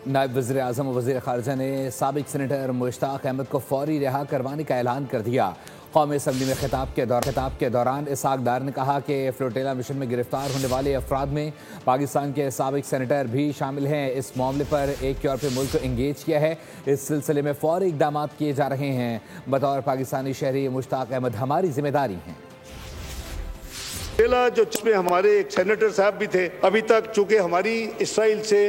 नायब वज़ीर आज़म और वज़ीर ख़ारिजा ने साबिक़ सेनेटर मुश्ताक अहमद को फौरी रिहा करवाने का ऐलान कर दिया। कौमी असम्बली में खिताब के दौरान इसहाक डार ने कहा कि फ्लोटिला मिशन में गिरफ्तार होने वाले अफराद में पाकिस्तान के साबिक़ सेनेटर भी शामिल हैं। इस मामले पर एक यूरोपीय मुल्क को इंगेज किया है। इस सिलसिले में फौरी इक़दाम किए जा रहे हैं। बतौर पाकिस्तानी शहरी मुश्ताक अहमद हमारी जिम्मेदारी है। जो जिसमें हमारे एक सेनेटर साहब भी थे, अभी तक चूंकि हमारी इसराइल से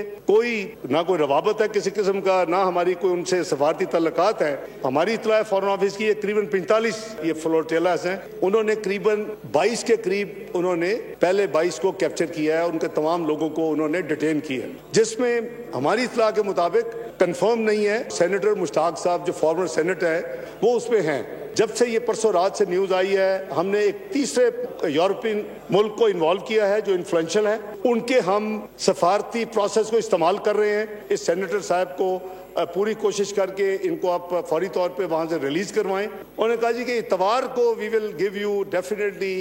ना कोई रवाबत है किसी किस्म का, ना हमारी कोई उनसे सफारती तल्लुकात है। हमारी इत्तला फॉरेन ऑफिस की करीबन 45 ये फ्लोटिलास हैं। उन्होंने करीबन 22 के करीब उन्होंने पहले 22 को कैप्चर किया है। उनके तमाम लोगों को उन्होंने डिटेन किया है, जिसमें हमारी इत्तला के मुताबिक कंफर्म नहीं है सेनेटर मुश्ताक साहब जो फॉर्मर सेनेटर है वो उसमें हैं। जब से ये परसों रात से न्यूज़ आई है, हमने एक तीसरे यूरोपियन मुल्क को इन्वॉल्व किया है जो इन्फ्लुएंशियल है। उनके हम सफारती प्रोसेस को इस्तेमाल कर रहे हैं। इस सेनेटर साहब को पूरी कोशिश करके इनको आप फौरी तौर पे वहाँ से रिलीज करवाएं। उन्होंने कहा जी कि इतवार को we will give you definitely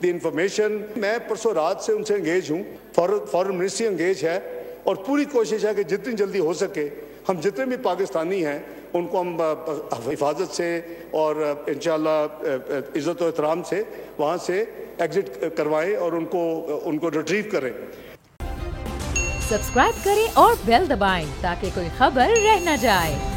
the information. मैं परसों रात से उनसे इंगेज हूँ, फॉरेन मिनिस्ट्री इंगेज है और पूरी कोशिश है कि जितनी जल्दी हो सके हम जितने भी पाकिस्तानी हैं उनको हम हिफाजत से और इंशाअल्लाह इज़्ज़त और एहतराम से वहाँ से एग्जिट करवाएं और उनको रिट्रीव करें। सब्सक्राइब करें और बेल दबाएं ताकि कोई खबर रह न जाए।